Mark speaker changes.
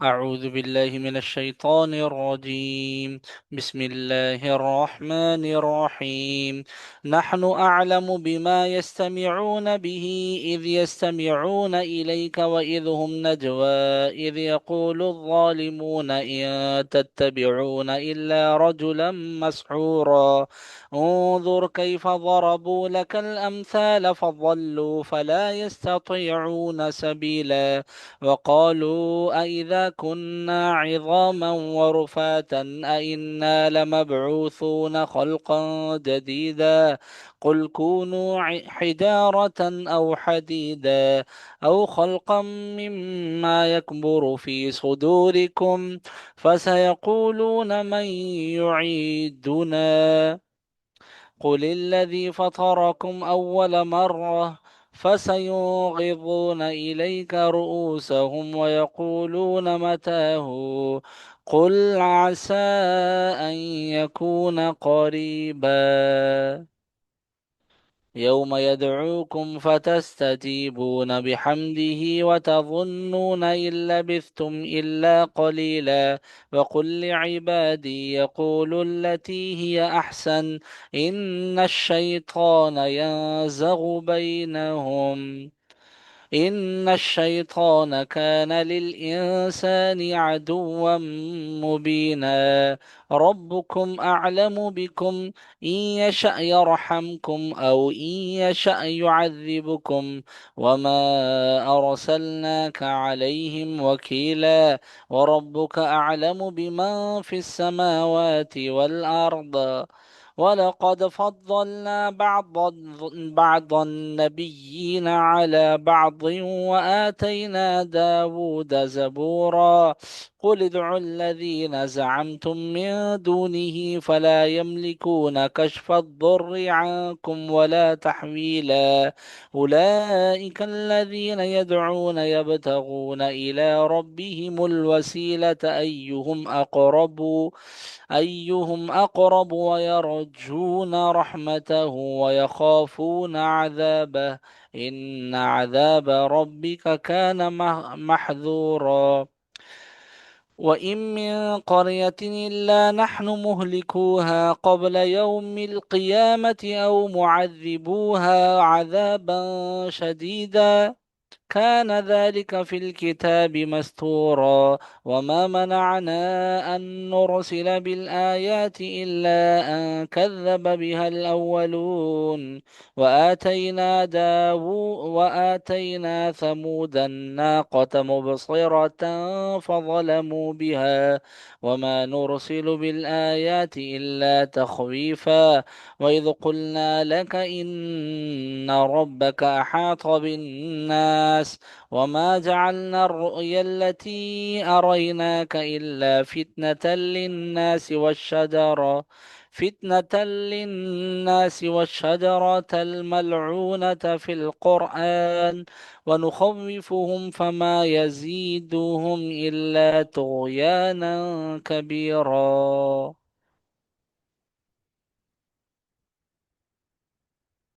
Speaker 1: أعوذ بالله من الشيطان الرجيم. بسم الله الرحمن الرحيم. نحن أعلم بما يستمعون به إذ يستمعون إليك وإذ هم نجوى إذ يقول الظالمون إن تتبعون إلا رجلا مسحورا. انظر كيف ضربوا لك الأمثال فضلوا فلا يستطيعون سبيلا. وقالوا أإذا كنا عظاما ورفاتا أإنا لمبعوثون خلقا جديدا. قل كونوا حجارة أو حديدا أو خلقا مما يكبر في صدوركم فسيقولون من يعيدنا. قل الذي فطركم أول مرة فسينغضون إليك رؤوسهم ويقولون متاه. قل عسى أن يكون قريبا. يوم يدعوكم فتستجيبون بحمده وتظنون إن لبثتم إلا قليلا. وقل لعبادي يقولوا التي هي أحسن إن الشيطان ينزغ بينهم إن الشيطان كان للإنسان عدوا مبينا. ربكم أعلم بكم إن يشأ يرحمكم أو إن يشأ يعذبكم وما أرسلناك عليهم وكيلا. وربك أعلم بمن في السماوات والأرض. ولقد فضلنا بعض النبيين على بعض وآتينا داود زبورا. قل ادعوا الذين زعمتم من دونه فلا يملكون كشف الضر عنكم ولا تحويلا. أولئك الذين يدعون يبتغون إلى ربهم الوسيلة أيهم أقرب ويرجون رحمته ويخافون عذابه إن عذاب ربك كان محذورا. وإن من قرية إلا نحن مهلكوها قبل يوم القيامة أو معذبوها عذابا شديدا كان ذلك في الكتاب مستورا. وما منعنا أن نرسل بالآيات إلا أن كذب بها الأولون. وآتينا ثمود الناقة مبصرة فظلموا بها. وما نرسل بالآيات إلا تخويفا. وإذ قلنا لك إن ربك أحاط بالناس وما جعلنا الرؤيا التي أريناك إلا فتنة للناس والشجرة الملعونة في القرآن ونخوفهم فما يزيدهم إلا طغيانا كبيرا.